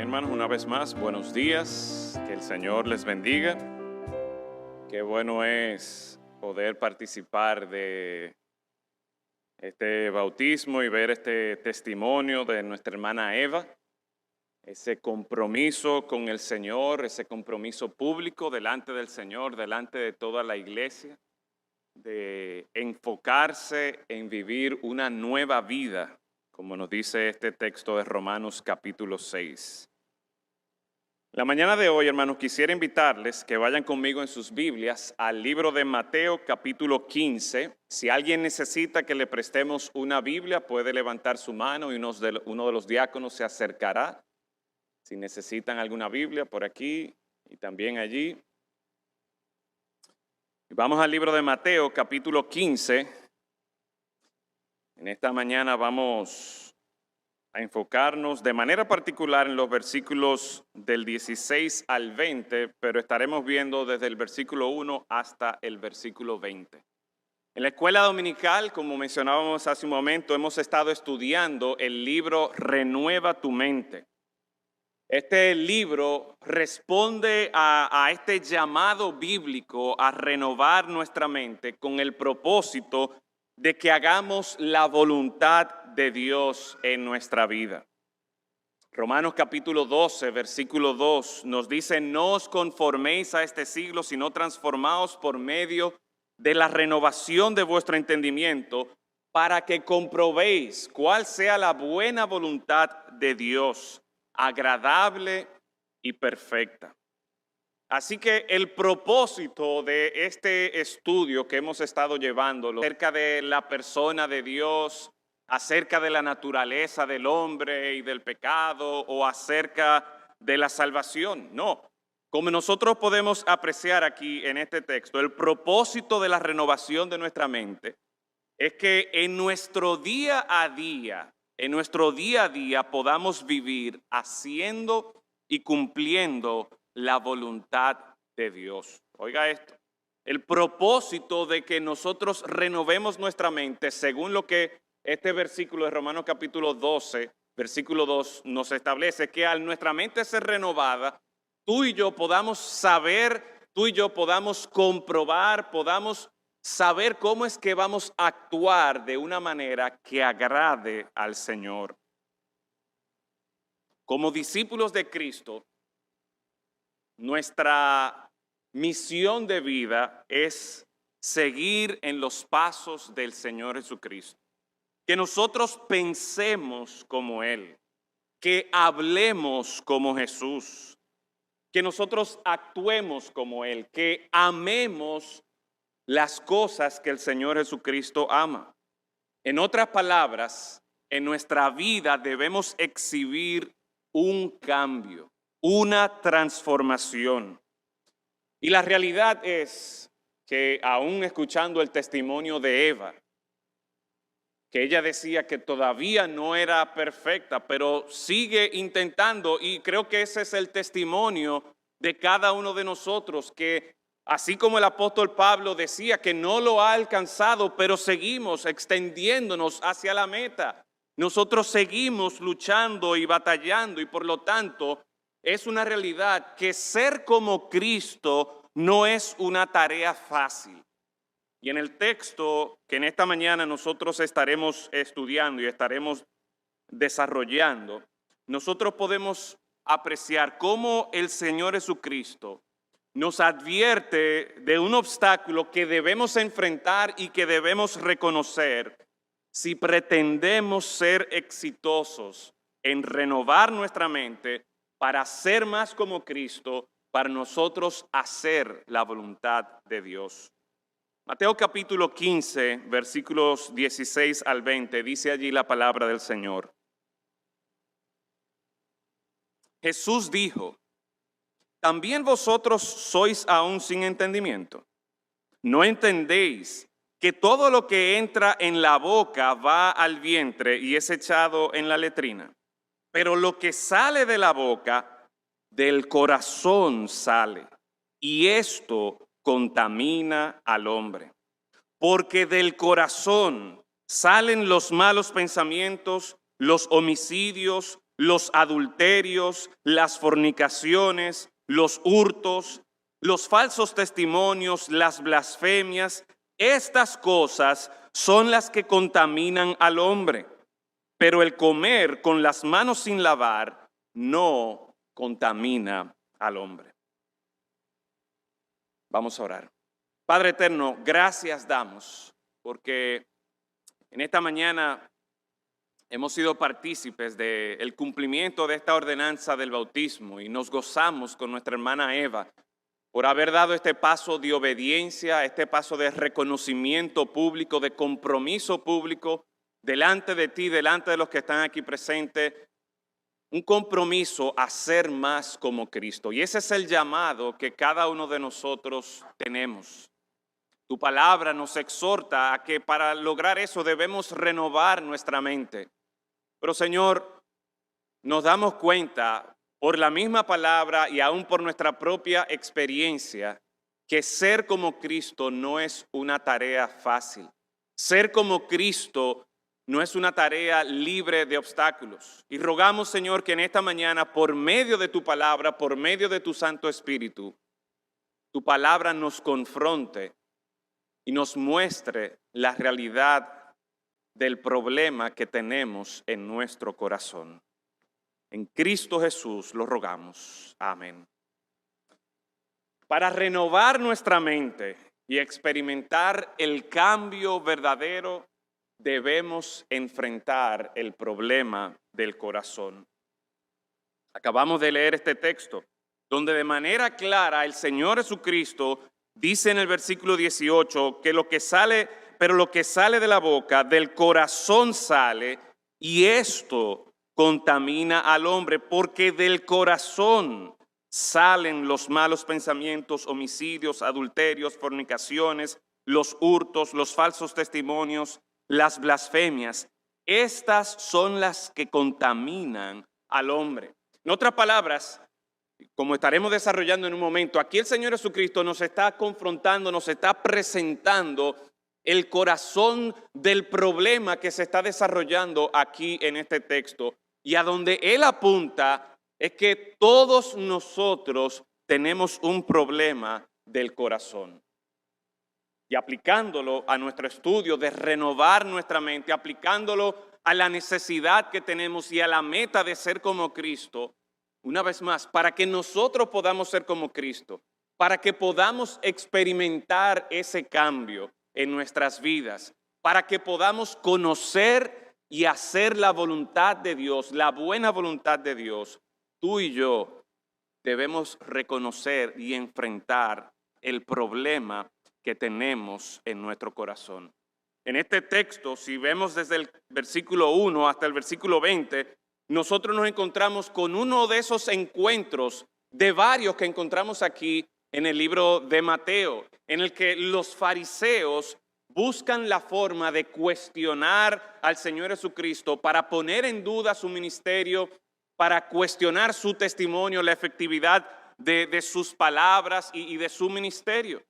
Bien, hermanos, una vez más, buenos días, que el Señor les bendiga. Qué bueno es poder participar de este bautismo y ver este testimonio de nuestra hermana Eva, ese compromiso con el Señor, ese compromiso público delante del Señor, delante de toda la iglesia, de enfocarse en vivir una nueva vida, como nos dice este texto de Romanos capítulo 6. La mañana de hoy, hermanos, quisiera invitarles que vayan conmigo en sus Biblias al libro de Mateo capítulo 15. Si alguien necesita que le prestemos una Biblia, puede levantar su mano y uno de los diáconos se acercará. Si necesitan alguna Biblia, por aquí y también allí. Vamos al libro de Mateo capítulo 15. En esta mañana vamos a enfocarnos de manera particular en los versículos del 16 al 20, pero estaremos viendo desde el versículo 1 hasta el versículo 20. En la escuela dominical, como mencionábamos hace un momento, hemos estado estudiando el libro Renueva tu mente. Este libro responde a este llamado bíblico a renovar nuestra mente con el propósito de que hagamos la voluntad de Dios en nuestra vida. Romanos capítulo 12, versículo 2 nos dice: no os conforméis a este siglo, sino transformaos por medio de la renovación de vuestro entendimiento, para que comprobéis cuál sea la buena voluntad de Dios, agradable y perfecta. Así que el propósito de este estudio que hemos estado llevando acerca de la persona de Dios, acerca de la naturaleza del hombre y del pecado, o acerca de la salvación, no. Como nosotros podemos apreciar aquí en este texto, el propósito de la renovación de nuestra mente es que en nuestro día a día, podamos vivir haciendo y cumpliendo la voluntad de Dios. Oiga esto, el propósito de que nosotros renovemos nuestra mente, según lo que este versículo de Romanos capítulo 12, versículo 2 nos establece, que al nuestra mente ser renovada, tú y yo podamos saber, tú y yo podamos comprobar, podamos saber cómo es que vamos a actuar de una manera que agrade al Señor. Como discípulos de Cristo, nuestra misión de vida es seguir en los pasos del Señor Jesucristo. Que nosotros pensemos como Él, que hablemos como Jesús, que nosotros actuemos como Él, que amemos las cosas que el Señor Jesucristo ama. En otras palabras, en nuestra vida debemos exhibir un cambio, una transformación. Y la realidad es que aún escuchando el testimonio de Eva, que ella decía que todavía no era perfecta, pero sigue intentando, y creo que ese es el testimonio de cada uno de nosotros, que así como el apóstol Pablo decía que no lo ha alcanzado, pero seguimos extendiéndonos hacia la meta. Nosotros seguimos luchando y batallando, y por lo tanto es una realidad que ser como Cristo no es una tarea fácil. Y en el texto que en esta mañana nosotros estaremos estudiando y estaremos desarrollando, nosotros podemos apreciar cómo el Señor Jesucristo nos advierte de un obstáculo que debemos enfrentar y que debemos reconocer si pretendemos ser exitosos en renovar nuestra mente para ser más como Cristo, para nosotros hacer la voluntad de Dios. Mateo capítulo 15, versículos 16 al 20, dice allí la palabra del Señor. Jesús dijo: ¿también vosotros sois aún sin entendimiento? ¿No entendéis que todo lo que entra en la boca va al vientre y es echado en la letrina? Pero lo que sale de la boca, del corazón sale, y esto contamina al hombre. Porque del corazón salen los malos pensamientos, los homicidios, los adulterios, las fornicaciones, los hurtos, los falsos testimonios, las blasfemias. Estas cosas son las que contaminan al hombre, pero el comer con las manos sin lavar no contamina al hombre. Vamos a orar. Padre eterno, gracias damos, porque en esta mañana hemos sido partícipes del cumplimiento de esta ordenanza del bautismo y nos gozamos con nuestra hermana Eva por haber dado este paso de obediencia, este paso de reconocimiento público, de compromiso público delante de ti, delante de los que están aquí presentes, un compromiso a ser más como Cristo. Y ese es el llamado que cada uno de nosotros tenemos. Tu palabra nos exhorta a que para lograr eso debemos renovar nuestra mente. Pero Señor, nos damos cuenta por la misma palabra y aún por nuestra propia experiencia que ser como Cristo no es una tarea fácil. Ser como Cristo no es una tarea libre de obstáculos. Y rogamos, Señor, que en esta mañana, por medio de tu palabra, por medio de tu Santo Espíritu, tu palabra nos confronte y nos muestre la realidad del problema que tenemos en nuestro corazón. En Cristo Jesús lo rogamos. Amén. Para renovar nuestra mente y experimentar el cambio verdadero, debemos enfrentar el problema del corazón. Acabamos de leer este texto, donde de manera clara el Señor Jesucristo dice en el versículo 18 que lo que sale de la boca, del corazón sale, y esto contamina al hombre, porque del corazón salen los malos pensamientos, homicidios, adulterios, fornicaciones, los hurtos, los falsos testimonios, las blasfemias. Estas son las que contaminan al hombre. En otras palabras, como estaremos desarrollando en un momento, aquí el Señor Jesucristo nos está confrontando, nos está presentando el corazón del problema que se está desarrollando aquí en este texto. Y a donde Él apunta es que todos nosotros tenemos un problema del corazón. Y aplicándolo a nuestro estudio de renovar nuestra mente, aplicándolo a la necesidad que tenemos y a la meta de ser como Cristo, una vez más, para que nosotros podamos ser como Cristo, para que podamos experimentar ese cambio en nuestras vidas, para que podamos conocer y hacer la voluntad de Dios, la buena voluntad de Dios, tú y yo debemos reconocer y enfrentar el problema que tenemos en nuestro corazón. En este texto, si vemos desde el versículo 1 hasta el versículo 20, nosotros nos encontramos con uno de esos encuentros de varios que encontramos aquí en el libro de Mateo, en el que los fariseos buscan la forma de cuestionar al Señor Jesucristo para poner en duda su ministerio, para cuestionar su testimonio, la efectividad de sus palabras y de su ministerio.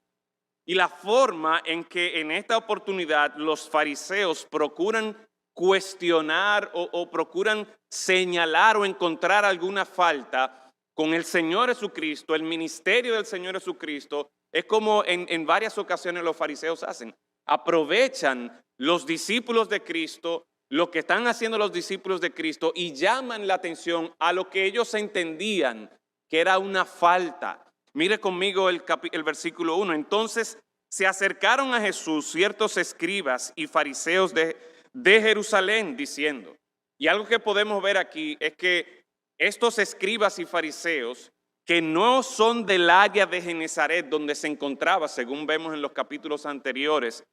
Y la forma en que en esta oportunidad los fariseos procuran cuestionar o procuran señalar o encontrar alguna falta con el Señor Jesucristo, el ministerio del Señor Jesucristo, es como en varias ocasiones los fariseos hacen. Aprovechan los discípulos de Cristo, lo que están haciendo los discípulos de Cristo, y llaman la atención a lo que ellos entendían que era una falta. Mire conmigo el versículo 1. Entonces se acercaron a Jesús ciertos escribas y fariseos de Jerusalén diciendo, y algo que podemos ver aquí es que estos escribas y fariseos que no son del área de Genezaret donde se encontraba, según vemos en los capítulos anteriores,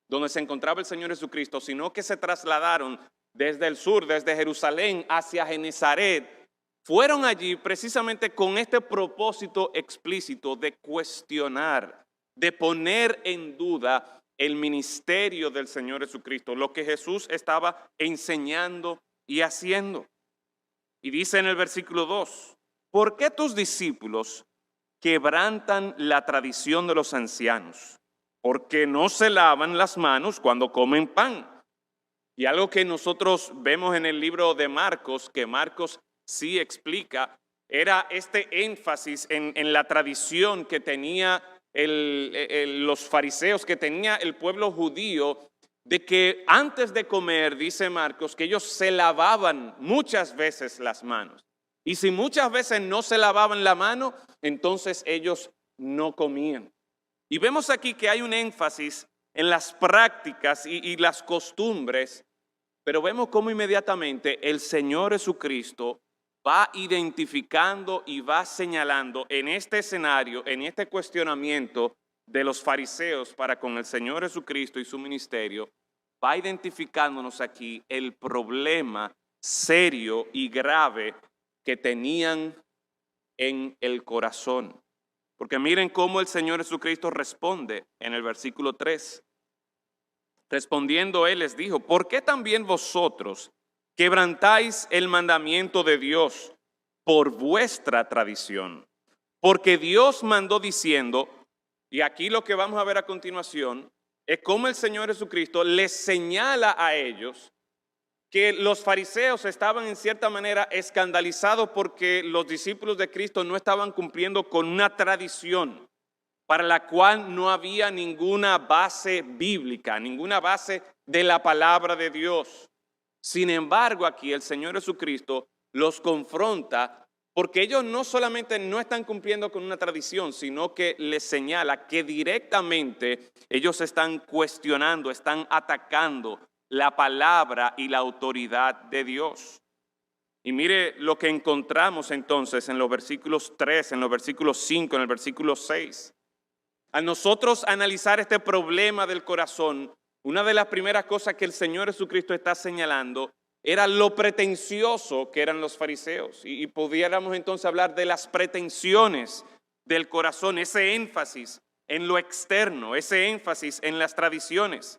donde se encontraba el Señor Jesucristo, sino que se trasladaron desde el sur, desde Jerusalén hacia Genezaret, fueron allí precisamente con este propósito explícito de cuestionar, de poner en duda el ministerio del Señor Jesucristo, lo que Jesús estaba enseñando y haciendo. Y dice en el versículo 2, ¿por qué tus discípulos quebrantan la tradición de los ancianos? Porque no se lavan las manos cuando comen pan. Y algo que nosotros vemos en el libro de Marcos, que Marcos sí explica, era este énfasis en la tradición que tenía los fariseos, que tenía el pueblo judío, de que antes de comer, dice Marcos, que ellos se lavaban muchas veces las manos. Y si muchas veces no se lavaban la mano, entonces ellos no comían. Y vemos aquí que hay un énfasis en las prácticas y las costumbres, pero vemos cómo inmediatamente el Señor Jesucristo va identificando y va señalando en este escenario, en este cuestionamiento de los fariseos para con el Señor Jesucristo y su ministerio, va identificándonos aquí el problema serio y grave que tenían en el corazón. Porque miren cómo el Señor Jesucristo responde en el versículo 3. Respondiendo él les dijo, ¿por qué también vosotros quebrantáis el mandamiento de Dios por vuestra tradición? Porque Dios mandó diciendo, y aquí lo que vamos a ver a continuación, es cómo el Señor Jesucristo les señala a ellos que los fariseos estaban en cierta manera escandalizados porque los discípulos de Cristo no estaban cumpliendo con una tradición para la cual no había ninguna base bíblica, ninguna base de la palabra de Dios. Sin embargo, aquí el Señor Jesucristo los confronta porque ellos no solamente no están cumpliendo con una tradición, sino que les señala que directamente ellos están cuestionando, están atacando la palabra y la autoridad de Dios. Y mire lo que encontramos entonces en los versículos 3, en los versículos 5, en el versículo 6. Al nosotros analizar este problema del corazón, una de las primeras cosas que el Señor Jesucristo está señalando era lo pretencioso que eran los fariseos. Y pudiéramos entonces hablar de las pretensiones del corazón, ese énfasis en lo externo, ese énfasis en las tradiciones,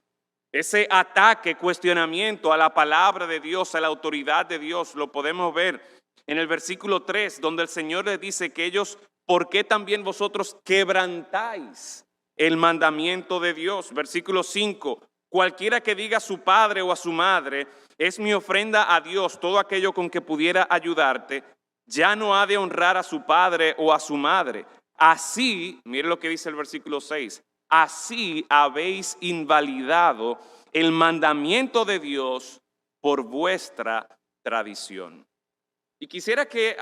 ese ataque, cuestionamiento a la palabra de Dios, a la autoridad de Dios. Lo podemos ver en el versículo 3, donde el Señor les dice que ellos, ¿por qué también vosotros quebrantáis el mandamiento de Dios? Versículo 5, cualquiera que diga a su padre o a su madre, es mi ofrenda a Dios, todo aquello con que pudiera ayudarte, ya no ha de honrar a su padre o a su madre. Así, mire lo que dice el versículo 6, así habéis invalidado el mandamiento de Dios por vuestra tradición. Y quisiera que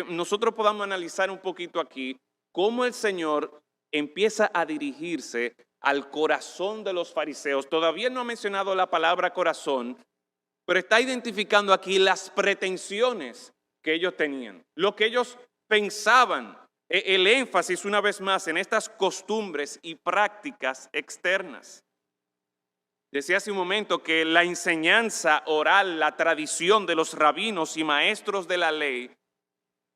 nosotros podamos analizar un poquito aquí cómo el Señor empieza a dirigirse al corazón de los fariseos. Todavía no ha mencionado la palabra corazón, pero está identificando aquí las pretensiones que ellos tenían, lo que ellos pensaban, el énfasis una vez más en estas costumbres y prácticas externas. Decía hace un momento que la enseñanza oral, la tradición de los rabinos y maestros de la ley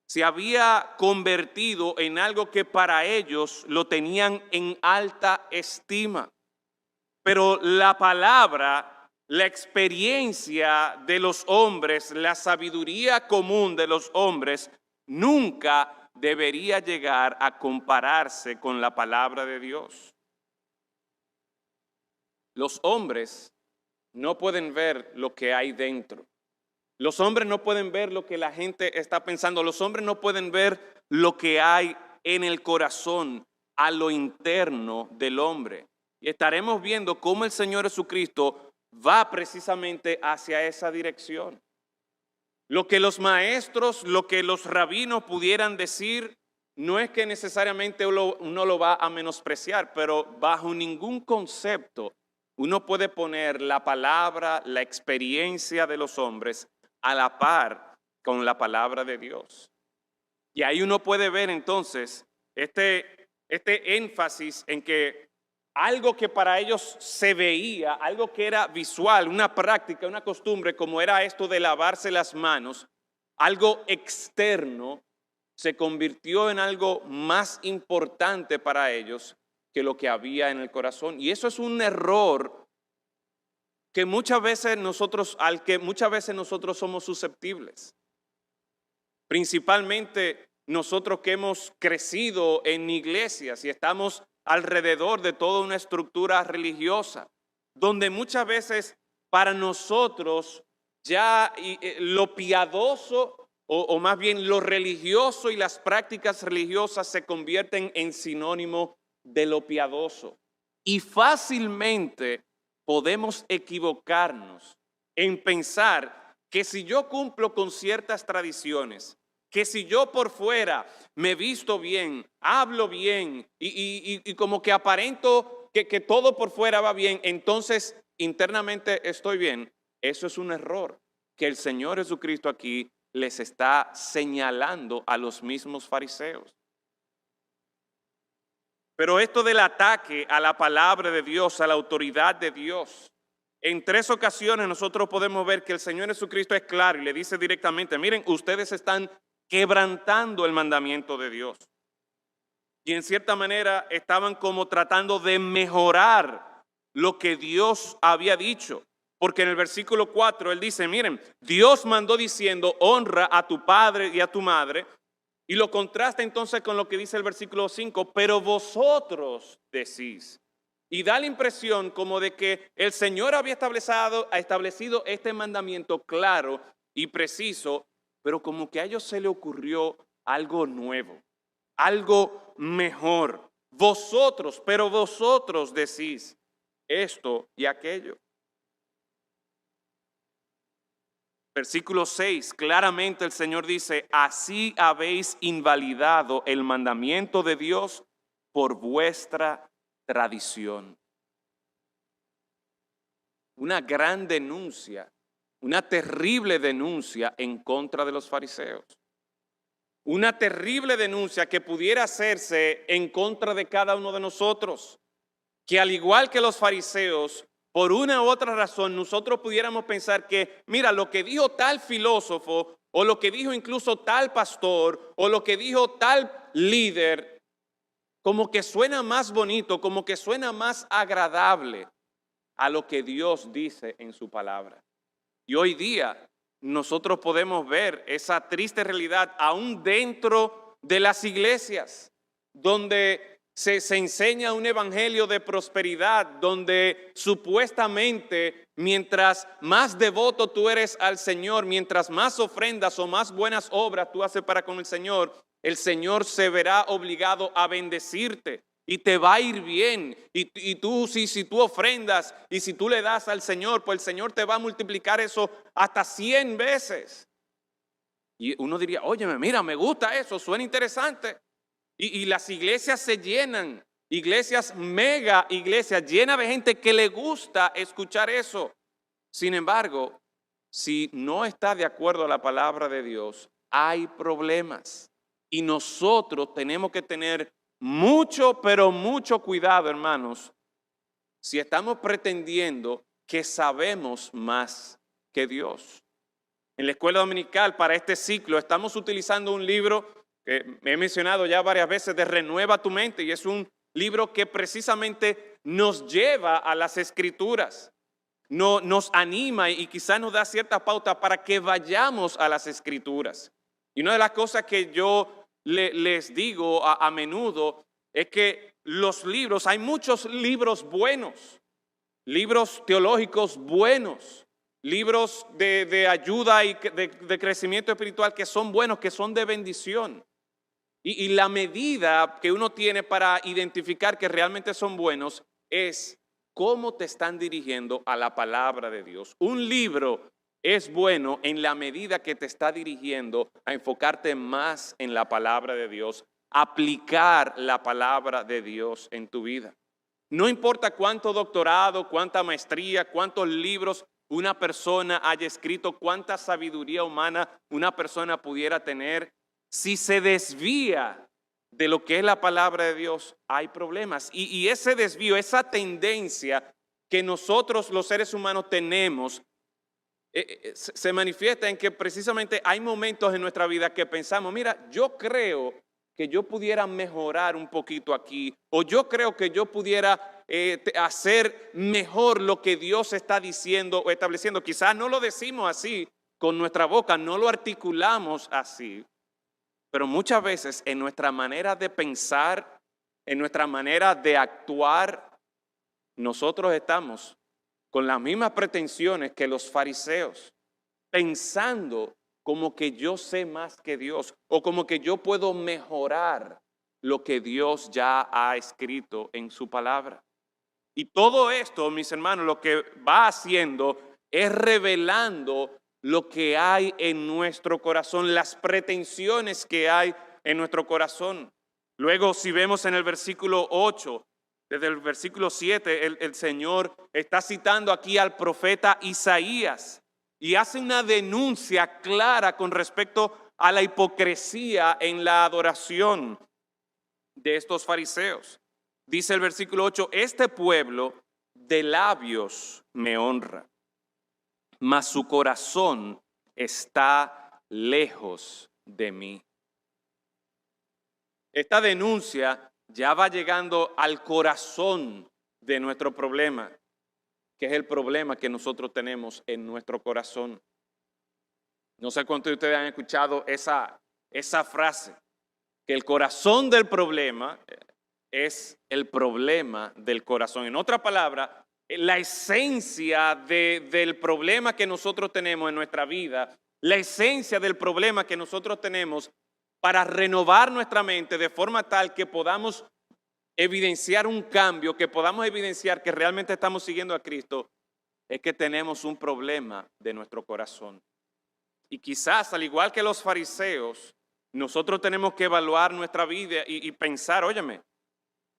se había convertido en algo que para ellos lo tenían en alta estima. Pero la palabra, la experiencia de los hombres, la sabiduría común de los hombres nunca debería llegar a compararse con la palabra de Dios. Los hombres no pueden ver lo que hay dentro. Los hombres no pueden ver lo que la gente está pensando. Los hombres no pueden ver lo que hay en el corazón, a lo interno del hombre. Y estaremos viendo cómo el Señor Jesucristo va precisamente hacia esa dirección. Lo que los maestros, lo que los rabinos pudieran decir, no es que necesariamente uno lo va a menospreciar, pero bajo ningún concepto uno puede poner la palabra, la experiencia de los hombres a la par con la palabra de Dios. Y ahí uno puede ver entonces este énfasis en que algo que para ellos se veía, algo que era visual, una práctica, una costumbre, como era esto de lavarse las manos, algo externo, se convirtió en algo más importante para ellos que lo que había en el corazón. Y eso es un error que muchas veces al que muchas veces nosotros somos susceptibles. Principalmente nosotros que hemos crecido en iglesias y estamos alrededor de toda una estructura religiosa, donde muchas veces para nosotros ya lo piadoso o más bien lo religioso y las prácticas religiosas se convierten en sinónimo de lo piadoso. Y fácilmente podemos equivocarnos en pensar que si yo cumplo con ciertas tradiciones, que si yo por fuera me visto bien, hablo bien y como que aparento que todo por fuera va bien, entonces internamente estoy bien. Eso es un error que el Señor Jesucristo aquí les está señalando a los mismos fariseos. Pero esto del ataque a la palabra de Dios, a la autoridad de Dios, en 3 ocasiones nosotros podemos ver que el Señor Jesucristo es claro y le dice directamente, miren, ustedes están quebrantando el mandamiento de Dios. Y en cierta manera estaban como tratando de mejorar lo que Dios había dicho. Porque en el versículo 4 él dice, miren, Dios mandó diciendo, honra a tu padre y a tu madre. Y lo contrasta entonces con lo que dice el versículo 5, pero vosotros decís. Y da la impresión como de que el Señor había establecido este mandamiento claro y preciso, pero como que a ellos se le ocurrió algo nuevo, algo mejor. Vosotros, pero vosotros decís esto y aquello. Versículo 6, claramente el Señor dice, así habéis invalidado el mandamiento de Dios por vuestra tradición. Una gran denuncia, una terrible denuncia en contra de los fariseos. Una terrible denuncia que pudiera hacerse en contra de cada uno de nosotros. Que al igual que los fariseos, por una u otra razón, nosotros pudiéramos pensar que, mira, lo que dijo tal filósofo, o lo que dijo incluso tal pastor, o lo que dijo tal líder, como que suena más bonito, como que suena más agradable a lo que Dios dice en su palabra. Y hoy día nosotros podemos ver esa triste realidad aún dentro de las iglesias, donde se enseña un evangelio de prosperidad, donde supuestamente mientras más devoto tú eres al Señor, mientras más ofrendas o más buenas obras tú haces para con el Señor se verá obligado a bendecirte y te va a ir bien. Y tú, si tú ofrendas y si tú le das al Señor, pues el Señor te va a multiplicar eso hasta 100 veces. Y uno diría, óyeme, mira, me gusta eso, suena interesante. Y las iglesias se llenan, iglesias, mega iglesias, llenas de gente que le gusta escuchar eso. Sin embargo, si no está de acuerdo a la palabra de Dios, hay problemas. Y nosotros tenemos que tener mucho, pero mucho cuidado, hermanos, si estamos pretendiendo que sabemos más que Dios. En la escuela dominical, para este ciclo, estamos utilizando un libro que he mencionado ya varias veces, de Renueva tu mente, y es un libro que precisamente nos lleva a las escrituras, nos anima y quizás nos da cierta pauta para que vayamos a las escrituras. Y una de las cosas que yo les digo a menudo es que los libros, hay muchos libros buenos, libros teológicos buenos, libros de ayuda y de crecimiento espiritual que son buenos, que son de bendición. Y la medida que uno tiene para identificar que realmente son buenos es cómo te están dirigiendo a la palabra de Dios. Un libro es bueno en la medida que te está dirigiendo a enfocarte más en la palabra de Dios, aplicar la palabra de Dios en tu vida. No importa cuánto doctorado, cuánta maestría, cuántos libros una persona haya escrito, cuánta sabiduría humana una persona pudiera tener, si se desvía de lo que es la palabra de Dios, hay problemas. Y ese desvío, esa tendencia que nosotros los seres humanos tenemos, se manifiesta en que precisamente hay momentos en nuestra vida que pensamos, mira, yo creo que yo pudiera mejorar un poquito aquí, o yo creo que yo pudiera hacer mejor lo que Dios está diciendo o estableciendo. Quizás no lo decimos así con nuestra boca, no lo articulamos así, pero muchas veces en nuestra manera de pensar, en nuestra manera de actuar, nosotros estamos con las mismas pretensiones que los fariseos, pensando como que yo sé más que Dios o como que yo puedo mejorar lo que Dios ya ha escrito en su palabra. Y todo esto, mis hermanos, lo que va haciendo es revelando lo que hay en nuestro corazón, las pretensiones que hay en nuestro corazón. Luego, si vemos en el versículo 8, desde el versículo 7, el Señor está citando aquí al profeta Isaías y hace una denuncia clara con respecto a la hipocresía en la adoración de estos fariseos. Dice el versículo 8, este pueblo de labios me honra, mas su corazón está lejos de mí. Esta denuncia ya va llegando al corazón de nuestro problema, que es el problema que nosotros tenemos en nuestro corazón. No sé cuántos de ustedes han escuchado esa frase, que el corazón del problema es el problema del corazón. En otra palabra, la esencia del problema que nosotros tenemos en nuestra vida, la esencia del problema que nosotros tenemos para renovar nuestra mente de forma tal que podamos evidenciar un cambio, que podamos evidenciar que realmente estamos siguiendo a Cristo, es que tenemos un problema de nuestro corazón. Y quizás, al igual que los fariseos, nosotros tenemos que evaluar nuestra vida y pensar, óyeme,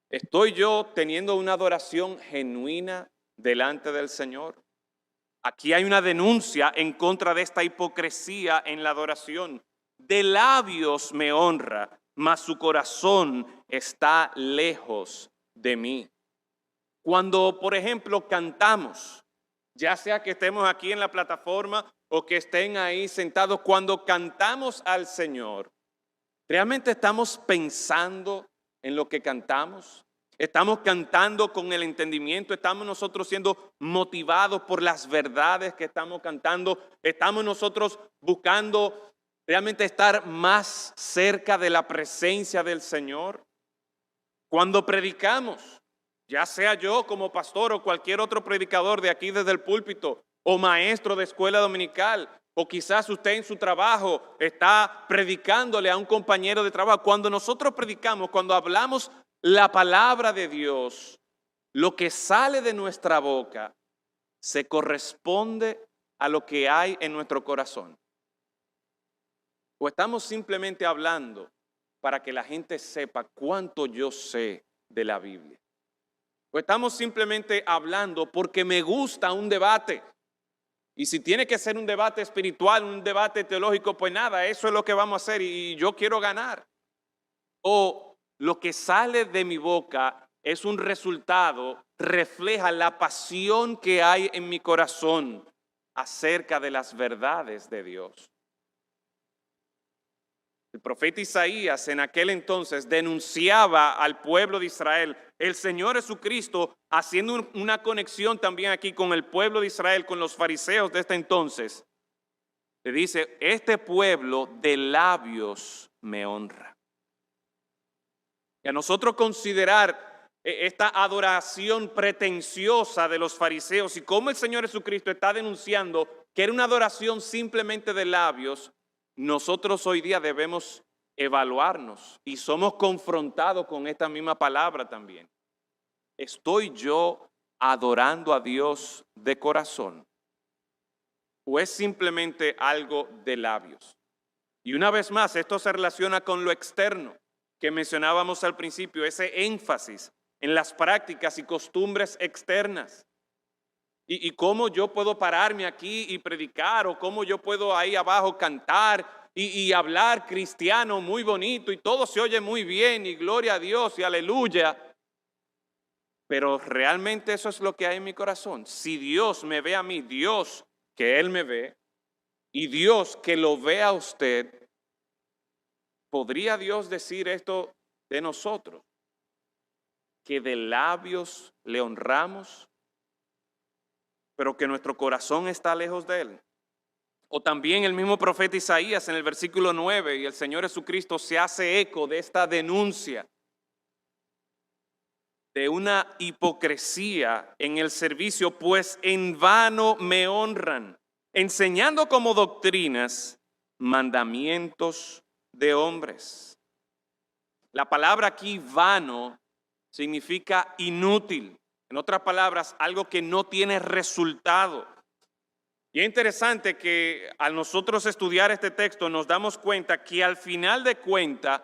¿estoy yo teniendo una adoración genuina delante del Señor? Aquí hay una denuncia en contra de esta hipocresía en la adoración. De labios me honra, mas su corazón está lejos de mí. Cuando, por ejemplo, cantamos, ya sea que estemos aquí en la plataforma o que estén ahí sentados, cuando cantamos al Señor, ¿realmente estamos pensando en lo que cantamos? ¿Estamos cantando con el entendimiento? ¿Estamos nosotros siendo motivados por las verdades que estamos cantando? ¿Estamos nosotros buscando realmente estar más cerca de la presencia del Señor? Cuando predicamos, ya sea yo como pastor o cualquier otro predicador de aquí desde el púlpito o maestro de escuela dominical, o quizás usted en su trabajo está predicándole a un compañero de trabajo. Cuando nosotros predicamos, cuando hablamos la palabra de Dios, lo que sale de nuestra boca se corresponde a lo que hay en nuestro corazón. O estamos simplemente hablando para que la gente sepa cuánto yo sé de la Biblia. O estamos simplemente hablando porque me gusta un debate. Y si tiene que ser un debate espiritual, un debate teológico, pues nada, eso es lo que vamos a hacer y yo quiero ganar. O lo que sale de mi boca es un resultado, refleja la pasión que hay en mi corazón acerca de las verdades de Dios. El profeta Isaías en aquel entonces denunciaba al pueblo de Israel, el Señor Jesucristo, haciendo una conexión también aquí con el pueblo de Israel, con los fariseos de este entonces. Le dice, este pueblo de labios me honra. Y a nosotros considerar esta adoración pretenciosa de los fariseos y cómo el Señor Jesucristo está denunciando que era una adoración simplemente de labios, nosotros hoy día debemos evaluarnos y somos confrontados con esta misma palabra también. ¿Estoy yo adorando a Dios de corazón? ¿O es simplemente algo de labios? Y una vez más, esto se relaciona con lo externo que mencionábamos al principio, ese énfasis en las prácticas y costumbres externas. Y cómo yo puedo pararme aquí y predicar, o cómo yo puedo ahí abajo cantar y hablar cristiano muy bonito y todo se oye muy bien y gloria a Dios y aleluya. Pero realmente eso es lo que hay en mi corazón. Si Dios me ve a mí, Dios que Él me ve, y Dios que lo ve a usted, ¿podría Dios decir esto de nosotros? Que de labios le honramos, pero que nuestro corazón está lejos de Él. O también el mismo profeta Isaías en el versículo 9, y el Señor Jesucristo se hace eco de esta denuncia de una hipocresía en el servicio, pues en vano me honran, enseñando como doctrinas mandamientos de hombres. La palabra aquí vano significa inútil. En otras palabras, algo que no tiene resultado. Y es interesante que al nosotros estudiar este texto nos damos cuenta que al final de cuentas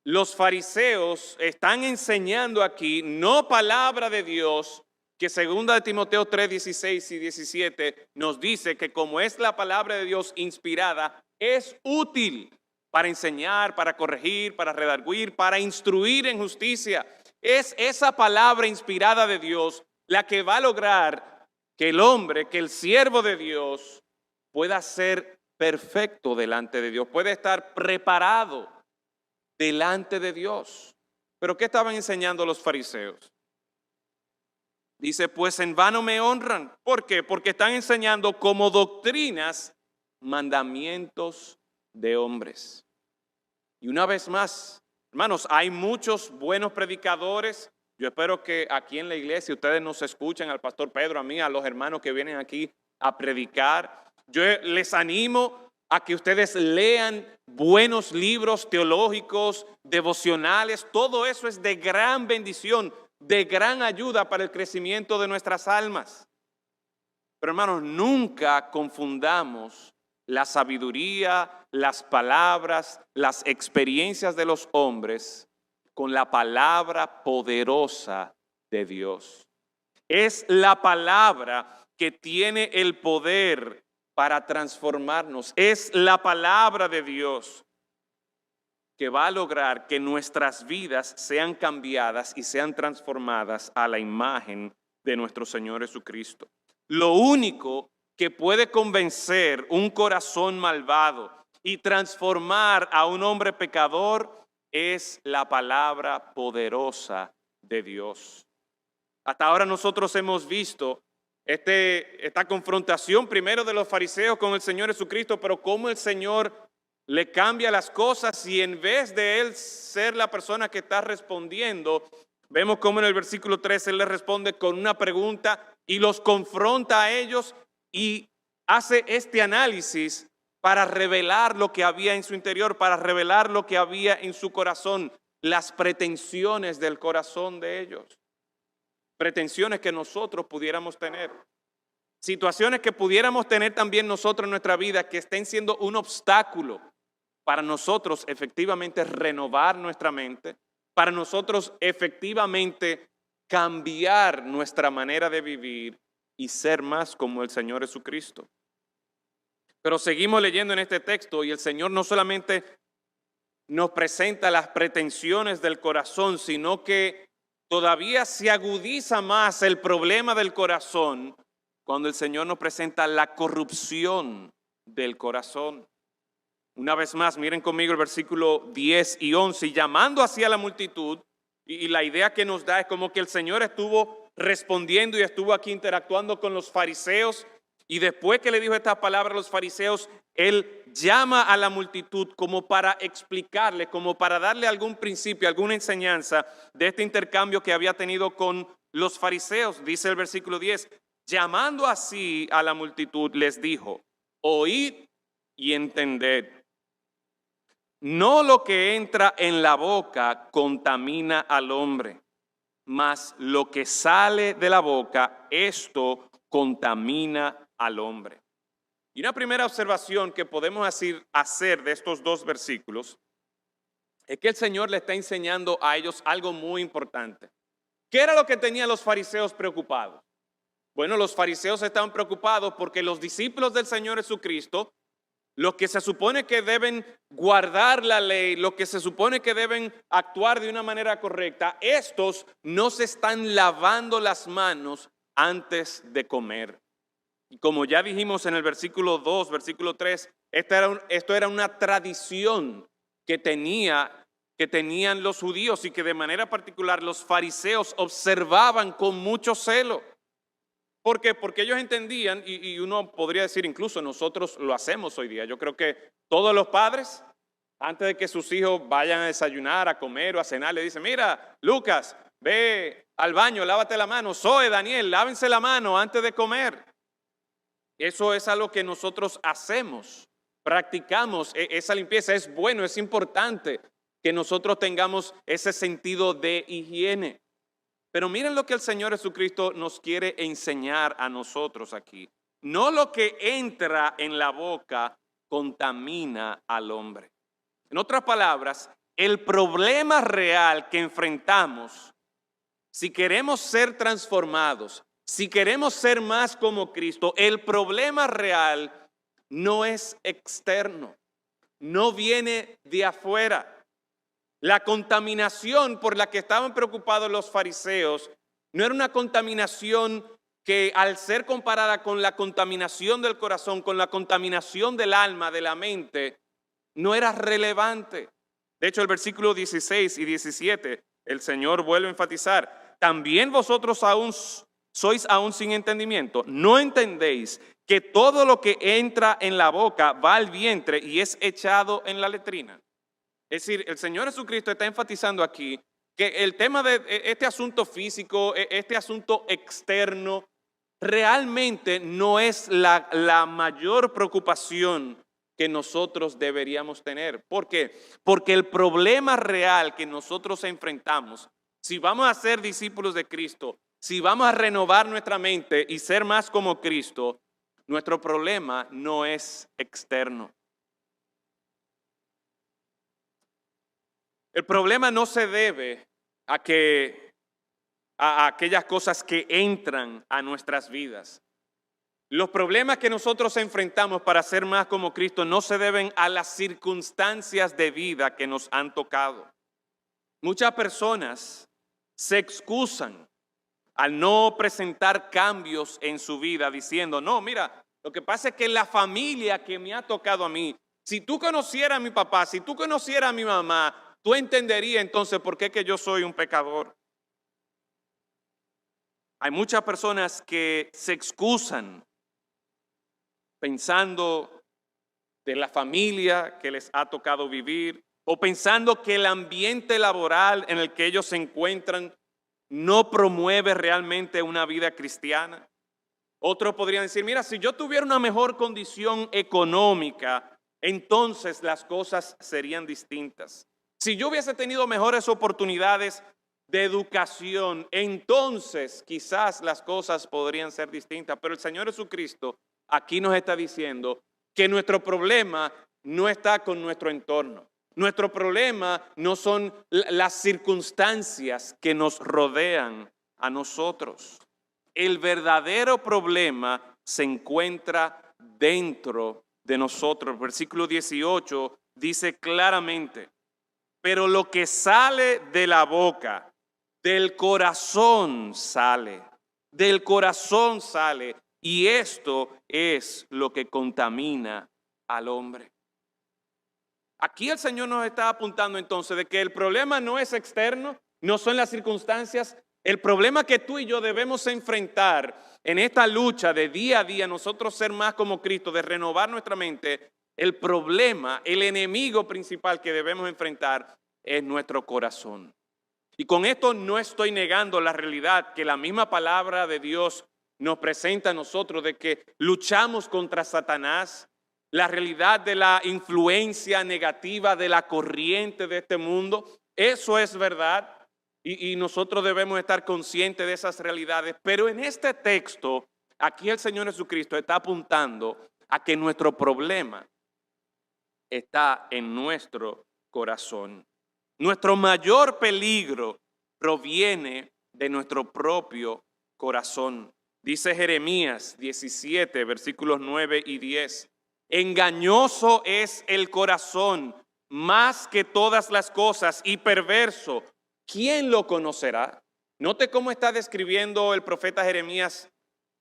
los fariseos están enseñando aquí no palabra de Dios, que segunda de Timoteo 3, 16 y 17 nos dice que como es la palabra de Dios inspirada, es útil para enseñar, para corregir, para redarguir, para instruir en justicia. Es esa palabra inspirada de Dios la que va a lograr que el hombre, que el siervo de Dios pueda ser perfecto delante de Dios, puede estar preparado delante de Dios. ¿Pero qué estaban enseñando los fariseos? Dice, pues en vano me honran. ¿Por qué? Porque están enseñando como doctrinas mandamientos de hombres. Y una vez más, hermanos, hay muchos buenos predicadores. Yo espero que aquí en la iglesia ustedes nos escuchen, al pastor Pedro, a mí, a los hermanos que vienen aquí a predicar. Yo les animo a que ustedes lean buenos libros teológicos, devocionales. Todo eso es de gran bendición, de gran ayuda para el crecimiento de nuestras almas. Pero hermanos, nunca confundamos la sabiduría, las palabras, las experiencias de los hombres con la palabra poderosa de Dios. Es la palabra que tiene el poder para transformarnos. Es la palabra de Dios que va a lograr que nuestras vidas sean cambiadas y sean transformadas a la imagen de nuestro Señor Jesucristo. Lo único que puede convencer un corazón malvado y transformar a un hombre pecador es la palabra poderosa de Dios. Hasta ahora nosotros hemos visto esta confrontación primero de los fariseos con el Señor Jesucristo, pero cómo el Señor le cambia las cosas y en vez de él ser la persona que está respondiendo, vemos cómo en el versículo 3 él le responde con una pregunta y los confronta a ellos y hace este análisis para revelar lo que había en su interior, para revelar lo que había en su corazón, las pretensiones del corazón de ellos. Pretensiones que nosotros pudiéramos tener. Situaciones que pudiéramos tener también nosotros en nuestra vida que estén siendo un obstáculo para nosotros efectivamente renovar nuestra mente, para nosotros efectivamente cambiar nuestra manera de vivir y ser más como el Señor Jesucristo. Pero seguimos leyendo en este texto y el Señor no solamente nos presenta las pretensiones del corazón, sino que todavía se agudiza más el problema del corazón cuando el Señor nos presenta la corrupción del corazón. Una vez más, miren conmigo el versículo 10 y 11, y llamando hacia la multitud, y la idea que nos da es como que el Señor estuvo respondiendo y estuvo aquí interactuando con los fariseos, y después que le dijo estas palabras a los fariseos, Él llama a la multitud como para explicarle, como para darle algún principio, alguna enseñanza de este intercambio que había tenido con los fariseos. Dice el versículo 10, llamando así a la multitud, les dijo, oíd y entended. No lo que entra en la boca contamina al hombre, mas lo que sale de la boca, esto contamina al hombre. Y una primera observación que podemos hacer de estos dos versículos es que el Señor le está enseñando a ellos algo muy importante. ¿Qué era lo que tenían los fariseos preocupados? Bueno, los fariseos estaban preocupados porque los discípulos del Señor Jesucristo, los que se supone que deben guardar la ley, los que se supone que deben actuar de una manera correcta, estos no se están lavando las manos antes de comer. Y como ya dijimos en el versículo 2, versículo 3, esto era una tradición que tenían los judíos y que de manera particular los fariseos observaban con mucho celo. ¿Por qué? Porque ellos entendían, y uno podría decir incluso nosotros lo hacemos hoy día. Yo creo que todos los padres, antes de que sus hijos vayan a desayunar, a comer o a cenar, le dicen, mira, Lucas, ve al baño, lávate la mano. Zoe, Daniel, lávense la mano antes de comer. Eso es algo que nosotros hacemos practicamos esa limpieza. Es bueno, es importante que nosotros tengamos ese sentido de higiene. Pero miren lo que el Señor Jesucristo nos quiere enseñar a nosotros aquí. No lo que entra en la boca contamina al hombre. En otras palabras, el problema real que enfrentamos, si queremos ser transformados, si queremos ser más como Cristo, el problema real no es externo, no viene de afuera. La contaminación por la que estaban preocupados los fariseos no era una contaminación que, al ser comparada con la contaminación del corazón, con la contaminación del alma, de la mente, no era relevante. De hecho, el versículo 16 y 17, el Señor vuelve a enfatizar: también vosotros sois aún sin entendimiento. ¿No entendéis que todo lo que entra en la boca va al vientre y es echado en la letrina? Es decir, el Señor Jesucristo está enfatizando aquí que el tema de este asunto físico, este asunto externo, realmente no es la mayor preocupación que nosotros deberíamos tener. ¿Por qué? Porque el problema real que nosotros enfrentamos, si vamos a ser discípulos de Cristo, si vamos a renovar nuestra mente y ser más como Cristo, nuestro problema no es externo. El problema no se debe a aquellas cosas que entran a nuestras vidas. Los problemas que nosotros enfrentamos para ser más como Cristo no se deben a las circunstancias de vida que nos han tocado. Muchas personas se excusan al no presentar cambios en su vida diciendo: no, mira, lo que pasa es que la familia que me ha tocado a mí, si tú conocieras a mi papá, si tú conocieras a mi mamá, tú entenderías entonces por qué que yo soy un pecador. Hay muchas personas que se excusan pensando de la familia que les ha tocado vivir, o pensando que el ambiente laboral en el que ellos se encuentran no promueve realmente una vida cristiana. Otros podrían decir: mira, si yo tuviera una mejor condición económica, entonces las cosas serían distintas. Si yo hubiese tenido mejores oportunidades de educación, entonces quizás las cosas podrían ser distintas. Pero el Señor Jesucristo aquí nos está diciendo que nuestro problema no está con nuestro entorno. Nuestro problema no son las circunstancias que nos rodean a nosotros. El verdadero problema se encuentra dentro de nosotros. Versículo 18 dice claramente: pero lo que sale de la boca, del corazón sale, y esto es lo que contamina al hombre. Aquí el Señor nos está apuntando entonces de que el problema no es externo, no son las circunstancias. El problema que tú y yo debemos enfrentar en esta lucha de día a día, nosotros ser más como Cristo, de renovar nuestra mente, el problema, el enemigo principal que debemos enfrentar es nuestro corazón. Y con esto no estoy negando la realidad que la misma palabra de Dios nos presenta a nosotros, de que luchamos contra Satanás, la realidad de la influencia negativa de la corriente de este mundo. Eso es verdad y nosotros debemos estar conscientes de esas realidades. Pero en este texto, aquí el Señor Jesucristo está apuntando a que nuestro problema está en nuestro corazón. Nuestro mayor peligro proviene de nuestro propio corazón. Dice Jeremías 17, versículos 9 y 10. Engañoso es el corazón más que todas las cosas y perverso. ¿Quién lo conocerá? Note cómo está describiendo el profeta Jeremías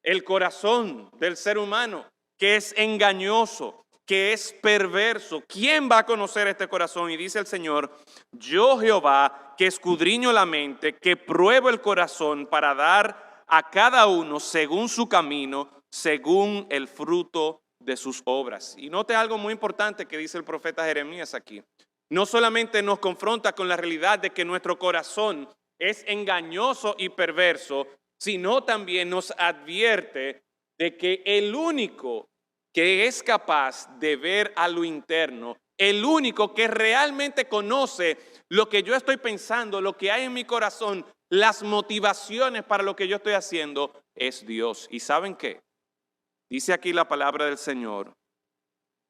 el corazón del ser humano, que es engañoso, que es perverso. ¿Quién va a conocer este corazón? Y dice el Señor: yo Jehová, que escudriño la mente, que pruebo el corazón para dar a cada uno según su camino, según el fruto de sus obras. Y note algo muy importante que dice el profeta Jeremías aquí. No solamente nos confronta con la realidad de que nuestro corazón es engañoso y perverso, sino también nos advierte de que el único que es capaz de ver a lo interno, el único que realmente conoce lo que yo estoy pensando, lo que hay en mi corazón, las motivaciones para lo que yo estoy haciendo, es Dios. ¿Y saben qué? Dice aquí la palabra del Señor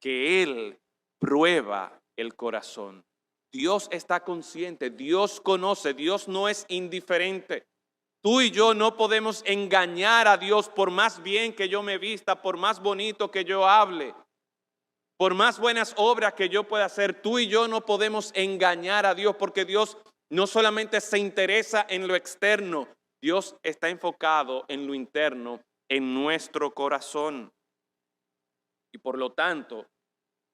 que Él prueba el corazón. Dios está consciente, Dios conoce, Dios no es indiferente. Tú y yo no podemos engañar a Dios por más bien que yo me vista, por más bonito que yo hable, por más buenas obras que yo pueda hacer. Tú y yo no podemos engañar a Dios porque Dios no solamente se interesa en lo externo, Dios está enfocado en lo interno, en nuestro corazón. Y por lo tanto,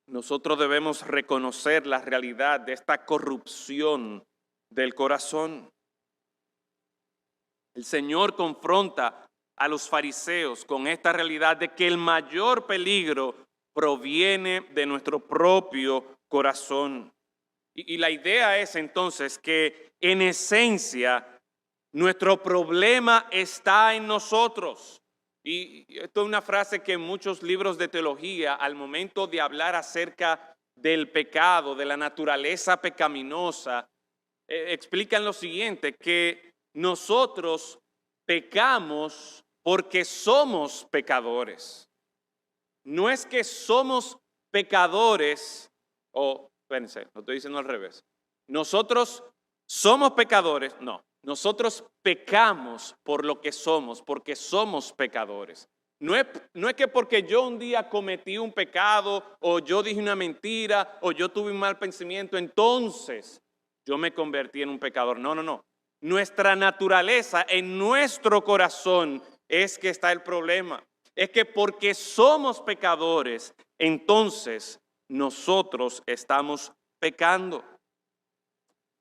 nosotros debemos reconocer la realidad de esta corrupción del corazón. El Señor confronta a los fariseos con esta realidad de que el mayor peligro proviene de nuestro propio corazón. Y la idea es entonces que en esencia nuestro problema está en nosotros. Y esto es una frase que en muchos libros de teología, al momento de hablar acerca del pecado, de la naturaleza pecaminosa, explican lo siguiente, que nosotros pecamos porque somos pecadores. No es que somos pecadores, espérense, lo estoy diciendo al revés. Nosotros somos pecadores, no. Nosotros pecamos por lo que somos, porque somos pecadores. No es que porque yo un día cometí un pecado, o yo dije una mentira, o yo tuve un mal pensamiento, entonces yo me convertí en un pecador. No, no, no. Nuestra naturaleza, en nuestro corazón, es que está el problema. Es que porque somos pecadores, entonces nosotros estamos pecando.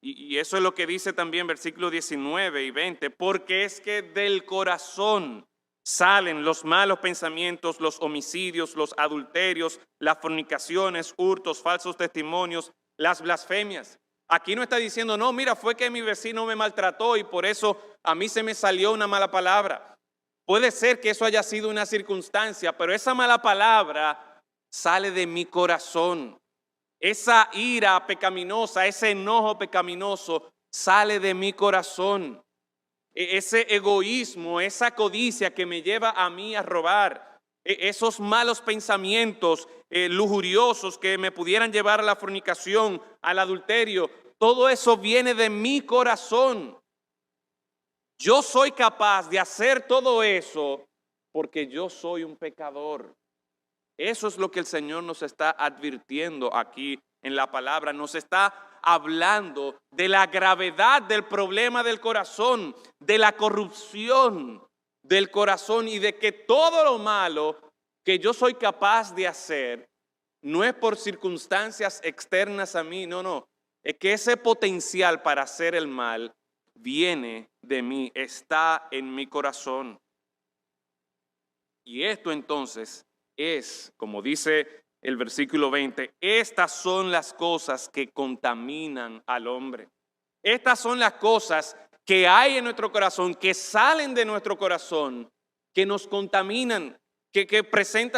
Y eso es lo que dice también versículos 19 y 20, porque es que del corazón salen los malos pensamientos, los homicidios, los adulterios, las fornicaciones, hurtos, falsos testimonios, las blasfemias. Aquí no está diciendo, no, mira, fue que mi vecino me maltrató y por eso a mí se me salió una mala palabra. Puede ser que eso haya sido una circunstancia, pero esa mala palabra sale de mi corazón. Esa ira pecaminosa, ese enojo pecaminoso sale de mi corazón. Ese egoísmo, esa codicia que me lleva a mí a robar, esos malos pensamientos lujuriosos que me pudieran llevar a la fornicación, al adulterio, todo eso viene de mi corazón. Yo soy capaz de hacer todo eso porque yo soy un pecador. Eso es lo que el Señor nos está advirtiendo aquí en la palabra. Nos está hablando de la gravedad del problema del corazón, de la corrupción del corazón y de que todo lo malo que yo soy capaz de hacer no es por circunstancias externas a mí, no. Es que ese potencial para hacer el mal viene de mí, está en mi corazón. Y esto entonces es, como dice el versículo 20, estas son las cosas que contaminan al hombre. Estas son las cosas que hay en nuestro corazón, que salen de nuestro corazón, que nos contaminan, que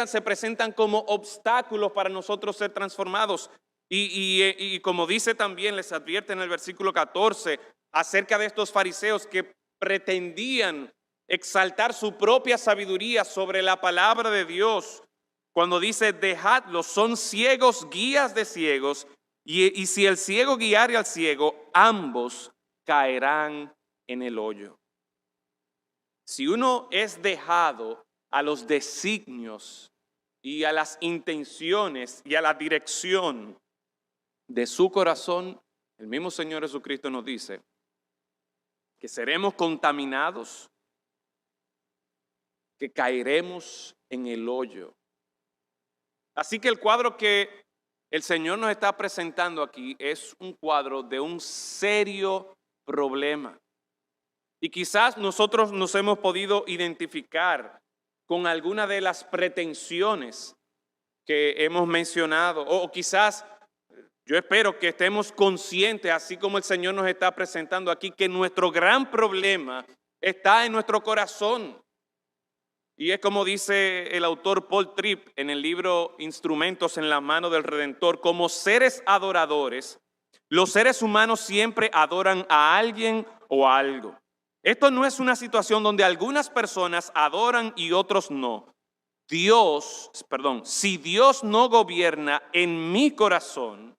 se presentan como obstáculos para nosotros ser transformados. Y como dice también, les advierte en el versículo 14, acerca de estos fariseos que pretendían exaltar su propia sabiduría sobre la palabra de Dios. Cuando dice, dejadlos, son ciegos, guías de ciegos, y si el ciego guiare al ciego, ambos caerán en el hoyo. Si uno es dejado a los designios y a las intenciones y a la dirección de su corazón, el mismo Señor Jesucristo nos dice que seremos contaminados, que caeremos en el hoyo. Así que el cuadro que el Señor nos está presentando aquí es un cuadro de un serio problema. Y quizás nosotros nos hemos podido identificar con alguna de las pretensiones que hemos mencionado. O quizás, yo espero que estemos conscientes, así como el Señor nos está presentando aquí, que nuestro gran problema está en nuestro corazón. Y es como dice el autor Paul Tripp en el libro Instrumentos en la mano del Redentor, como seres adoradores, los seres humanos siempre adoran a alguien o a algo. Esto no es una situación donde algunas personas adoran y otros no. Si Dios no gobierna en mi corazón,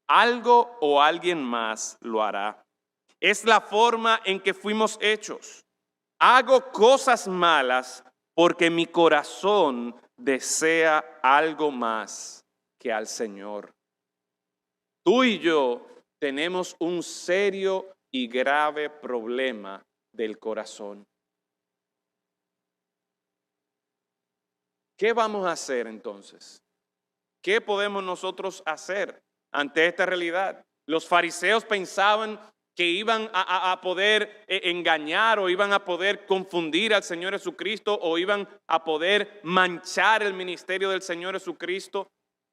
algo o alguien más lo hará. Es la forma en que fuimos hechos. Hago cosas malas porque mi corazón desea algo más que al Señor. Tú y yo tenemos un serio y grave problema del corazón. ¿Qué vamos a hacer entonces? ¿Qué podemos nosotros hacer ante esta realidad? Los fariseos pensaban que iban a poder engañar o iban a poder confundir al Señor Jesucristo o iban a poder manchar el ministerio del Señor Jesucristo.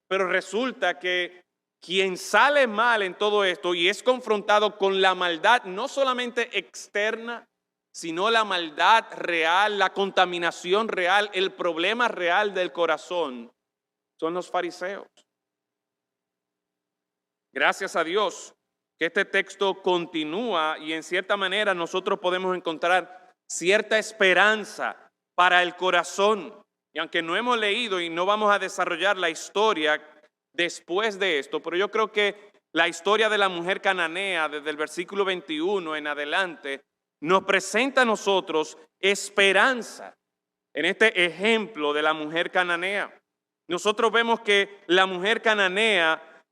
Pero resulta que quien sale mal en todo esto y es confrontado con la maldad no solamente externa, sino la maldad real, la contaminación real, el problema real del corazón, son los fariseos. Gracias a Dios que este texto continúa y en cierta manera nosotros podemos encontrar cierta esperanza para el corazón. Y aunque no hemos leído y no vamos a desarrollar la historia después de esto, pero yo creo que la historia de la mujer cananea desde el versículo 21 en adelante nos presenta a nosotros esperanza en este ejemplo de la mujer cananea. Nosotros vemos que la mujer cananea,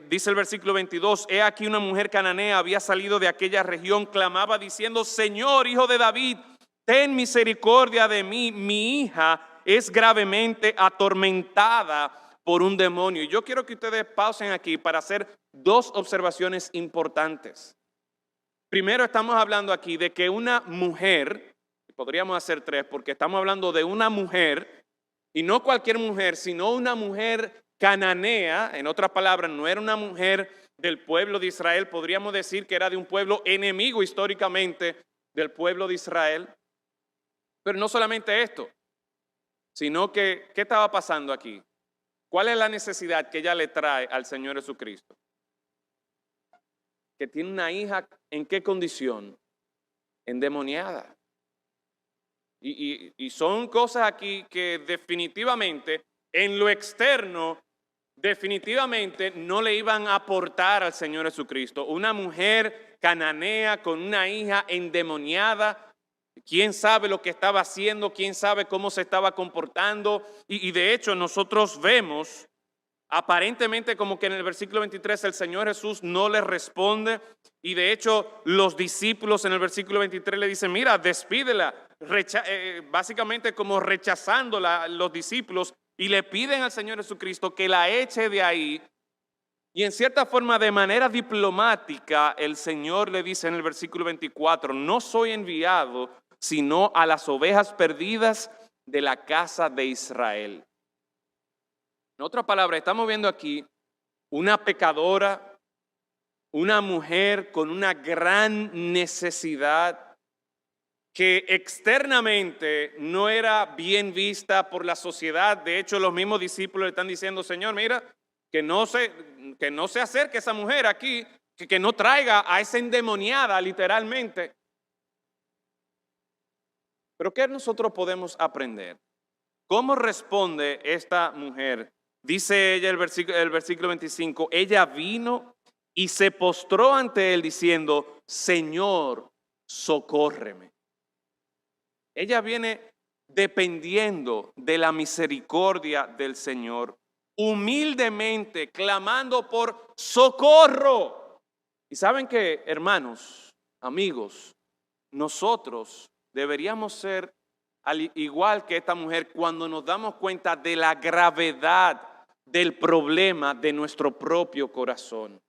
dice el versículo 22, he aquí una mujer cananea había salido de aquella región, clamaba diciendo, Señor, hijo de David, ten misericordia de mí, mi hija es gravemente atormentada por un demonio. Y yo quiero que ustedes pausen aquí para hacer dos observaciones importantes. Primero, estamos hablando aquí de que una mujer, podríamos hacer tres porque estamos hablando de una mujer, y no cualquier mujer, sino una mujer cananea, en otras palabras, no era una mujer del pueblo de Israel, podríamos decir que era de un pueblo enemigo históricamente del pueblo de Israel. Pero no solamente esto, sino que, ¿qué estaba pasando aquí? ¿Cuál es la necesidad que ella le trae al Señor Jesucristo? Que tiene una hija, ¿en qué condición? Endemoniada. Y son cosas aquí que definitivamente en lo externo, definitivamente no le iban a aportar al Señor Jesucristo. Una mujer cananea con una hija endemoniada, quién sabe lo que estaba haciendo, quién sabe cómo se estaba comportando. Y de hecho nosotros vemos aparentemente como que en el versículo 23 el Señor Jesús no le responde y de hecho los discípulos en el versículo 23 le dicen, mira, despídela, básicamente como rechazando los discípulos y le piden al Señor Jesucristo que la eche de ahí. Y en cierta forma de manera diplomática el Señor le dice en el versículo 24, no soy enviado sino a las ovejas perdidas de la casa de Israel. En otras palabras, estamos viendo aquí una pecadora, una mujer con una gran necesidad que externamente no era bien vista por la sociedad. De hecho, los mismos discípulos le están diciendo, Señor, mira, que no se acerque esa mujer aquí, que no traiga a esa endemoniada literalmente. Pero ¿qué nosotros podemos aprender? ¿Cómo responde esta mujer? Dice ella el versículo 25, ella vino y se postró ante él diciendo, Señor, socórreme. Ella viene dependiendo de la misericordia del Señor, humildemente clamando por socorro. Y saben que, hermanos, amigos, nosotros deberíamos ser al igual que esta mujer cuando nos damos cuenta de la gravedad del problema de nuestro propio corazón,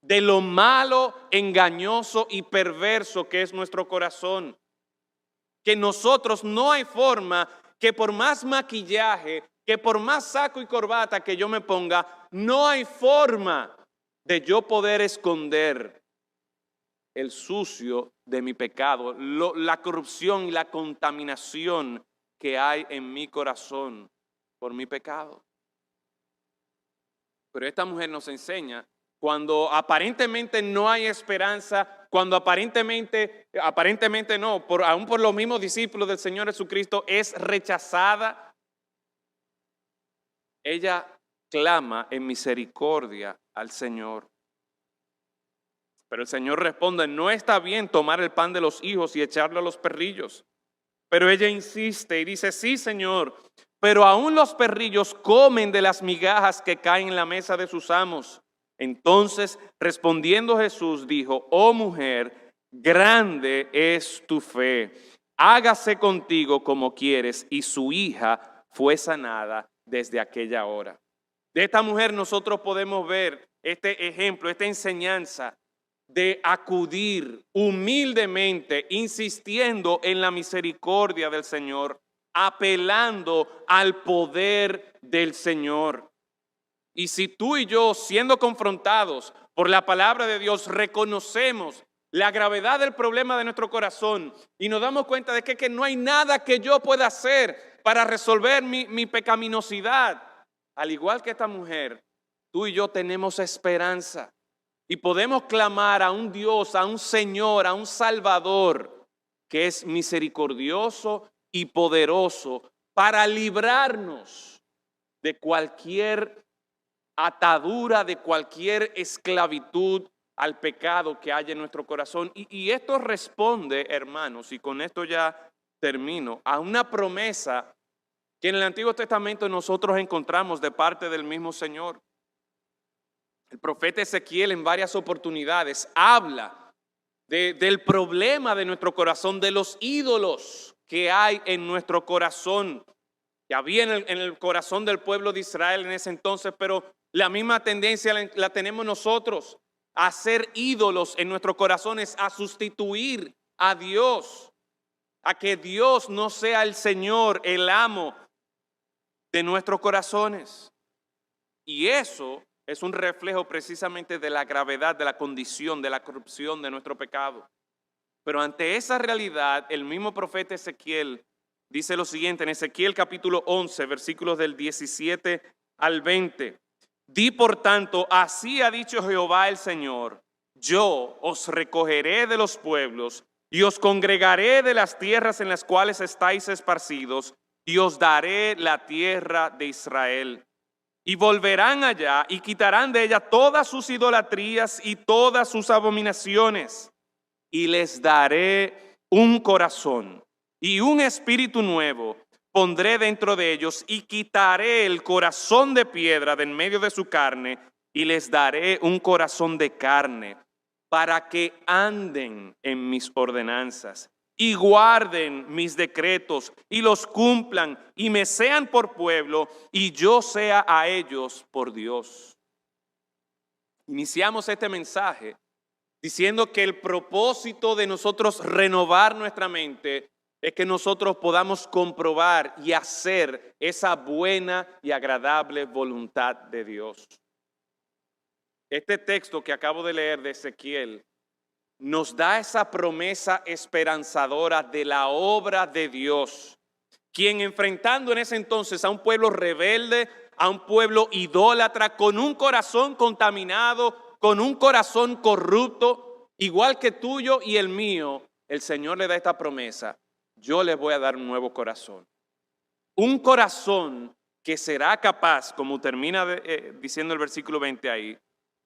de lo malo, engañoso y perverso que es nuestro corazón, que nosotros no hay forma que por más maquillaje, que por más saco y corbata que yo me ponga, no hay forma de yo poder esconder el sucio de mi pecado, la corrupción y la contaminación que hay en mi corazón por mi pecado. Pero esta mujer nos enseña, cuando aparentemente no hay esperanza, cuando aparentemente no, aún por los mismos discípulos del Señor Jesucristo es rechazada, ella clama en misericordia al Señor. Pero el Señor responde, no está bien tomar el pan de los hijos y echarlo a los perrillos. Pero ella insiste y dice, sí, Señor, pero aún los perrillos comen de las migajas que caen en la mesa de sus amos. Entonces, respondiendo Jesús, dijo, oh mujer, grande es tu fe. Hágase contigo como quieres. Y su hija fue sanada desde aquella hora. De esta mujer nosotros podemos ver este ejemplo, esta enseñanza de acudir humildemente, insistiendo en la misericordia del Señor, apelando al poder del Señor. Y si tú y yo, siendo confrontados por la palabra de Dios, reconocemos la gravedad del problema de nuestro corazón y nos damos cuenta de que no hay nada que yo pueda hacer para resolver mi pecaminosidad, al igual que esta mujer, tú y yo tenemos esperanza. Y podemos clamar a un Dios, a un Señor, a un Salvador que es misericordioso y poderoso para librarnos de cualquier atadura, de cualquier esclavitud al pecado que hay en nuestro corazón. Y esto responde, hermanos, y con esto ya termino, a una promesa que en el Antiguo Testamento nosotros encontramos de parte del mismo Señor. El profeta Ezequiel en varias oportunidades habla del problema de nuestro corazón, de los ídolos que hay en nuestro corazón, que había en el corazón del pueblo de Israel en ese entonces, pero la misma tendencia la tenemos nosotros, a hacer ídolos en nuestros corazones, a sustituir a Dios, a que Dios no sea el Señor, el amo de nuestros corazones. Y eso es un reflejo precisamente de la gravedad, de la condición, de la corrupción de nuestro pecado. Pero ante esa realidad, el mismo profeta Ezequiel dice lo siguiente en Ezequiel capítulo 11, versículos del 17 al 20. Di por tanto, así ha dicho Jehová el Señor, yo os recogeré de los pueblos y os congregaré de las tierras en las cuales estáis esparcidos y os daré la tierra de Israel. Y volverán allá y quitarán de ella todas sus idolatrías y todas sus abominaciones. Y les daré un corazón y un espíritu nuevo pondré dentro de ellos y quitaré el corazón de piedra de en medio de su carne y les daré un corazón de carne para que anden en mis ordenanzas y guarden mis decretos y los cumplan y me sean por pueblo y yo sea a ellos por Dios. Iniciamos este mensaje diciendo que el propósito de nosotros renovar nuestra mente es que nosotros podamos comprobar y hacer esa buena y agradable voluntad de Dios. Este texto que acabo de leer de Ezequiel nos da esa promesa esperanzadora de la obra de Dios, quien enfrentando en ese entonces a un pueblo rebelde, a un pueblo idólatra, con un corazón contaminado, con un corazón corrupto, igual que tuyo y el mío, el Señor le da esta promesa: yo les voy a dar un nuevo corazón. Un corazón que será capaz, como termina diciendo el versículo 20 ahí,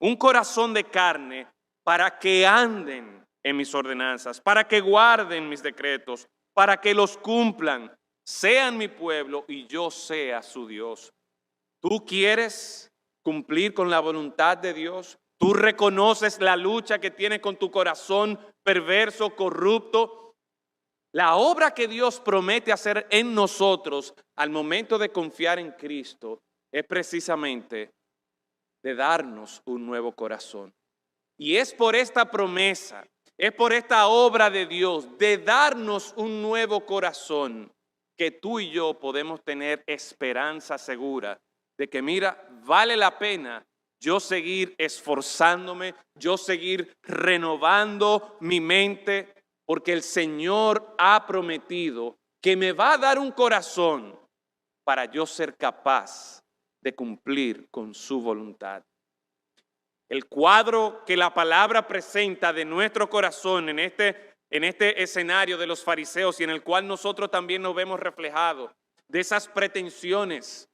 un corazón de carne para que anden en mis ordenanzas, para que guarden mis decretos, para que los cumplan, sean mi pueblo y yo sea su Dios. ¿Tú quieres cumplir con la voluntad de Dios? ¿Tú reconoces la lucha que tienes con tu corazón perverso, corrupto? La obra que Dios promete hacer en nosotros al momento de confiar en Cristo es precisamente de darnos un nuevo corazón. Y es por esta promesa, es por esta obra de Dios de darnos un nuevo corazón que tú y yo podemos tener esperanza segura de que, mira, vale la pena yo seguir esforzándome, yo seguir renovando mi mente, porque el Señor ha prometido que me va a dar un corazón para yo ser capaz de cumplir con su voluntad. El cuadro que la palabra presenta de nuestro corazón en este escenario de los fariseos y en el cual nosotros también nos vemos reflejados, de esas pretensiones,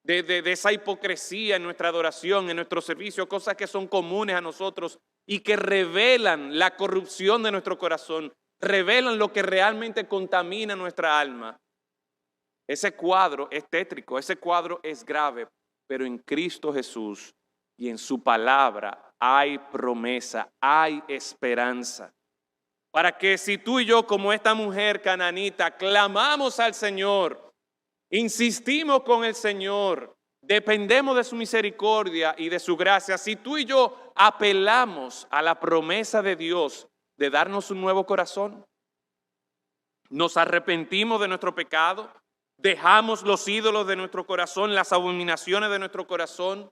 de esa hipocresía en nuestra adoración, en nuestro servicio, cosas que son comunes a nosotros y que revelan la corrupción de nuestro corazón, revelan lo que realmente contamina nuestra alma. Ese cuadro es tétrico, ese cuadro es grave, pero en Cristo Jesús y en su palabra hay promesa, hay esperanza. Para que si tú y yo, como esta mujer cananita, clamamos al Señor, insistimos con el Señor, dependemos de su misericordia y de su gracia, si tú y yo apelamos a la promesa de Dios de darnos un nuevo corazón, nos arrepentimos de nuestro pecado, dejamos los ídolos de nuestro corazón, las abominaciones de nuestro corazón,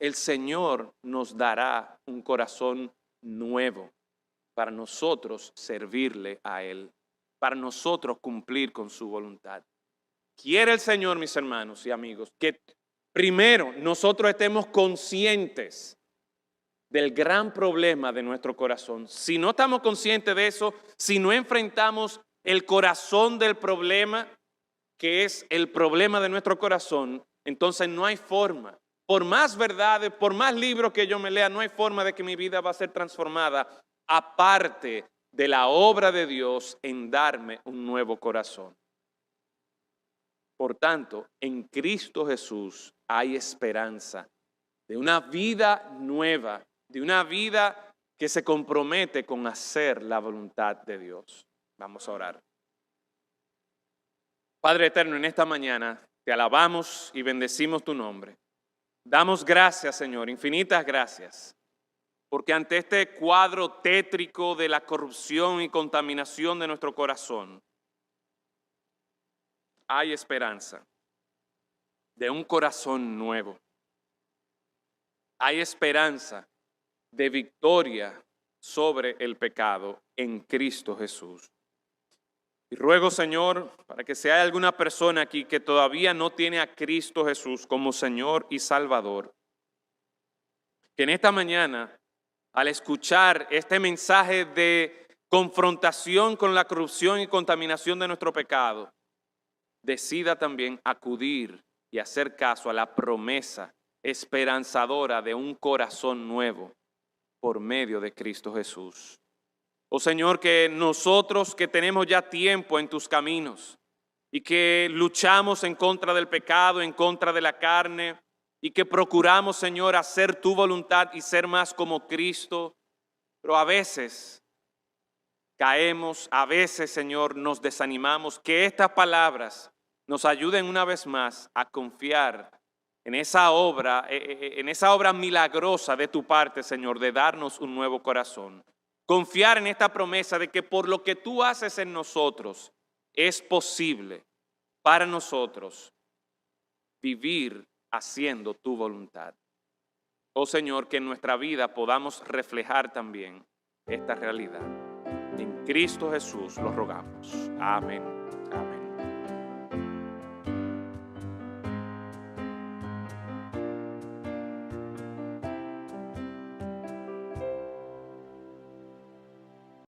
el Señor nos dará un corazón nuevo para nosotros servirle a Él, para nosotros cumplir con su voluntad. Quiere el Señor, mis hermanos y amigos, que primero nosotros estemos conscientes del gran problema de nuestro corazón. Si no estamos conscientes de eso, si no enfrentamos el corazón del problema, que es el problema de nuestro corazón, entonces no hay forma. Por más verdades, por más libros que yo me lea, no hay forma de que mi vida va a ser transformada aparte de la obra de Dios en darme un nuevo corazón. Por tanto, en Cristo Jesús hay esperanza de una vida nueva, de una vida que se compromete con hacer la voluntad de Dios. Vamos a orar. Padre eterno, en esta mañana te alabamos y bendecimos tu nombre. Damos gracias, Señor, infinitas gracias, porque ante este cuadro tétrico de la corrupción y contaminación de nuestro corazón, hay esperanza de un corazón nuevo. Hay esperanza de victoria sobre el pecado en Cristo Jesús. Y ruego, Señor, para que si hay alguna persona aquí que todavía no tiene a Cristo Jesús como Señor y Salvador, que en esta mañana, al escuchar este mensaje de confrontación con la corrupción y contaminación de nuestro pecado, decida también acudir y hacer caso a la promesa esperanzadora de un corazón nuevo por medio de Cristo Jesús. Oh Señor, que nosotros que tenemos ya tiempo en tus caminos y que luchamos en contra del pecado, en contra de la carne y que procuramos, Señor, hacer tu voluntad y ser más como Cristo, pero a veces caemos, a veces, Señor, nos desanimamos, que estas palabras nos ayuden una vez más a confiar en esa obra milagrosa de tu parte, Señor, de darnos un nuevo corazón. Confiar en esta promesa de que por lo que tú haces en nosotros, es posible para nosotros vivir haciendo tu voluntad. Oh Señor, que en nuestra vida podamos reflejar también esta realidad. En Cristo Jesús lo rogamos. Amén.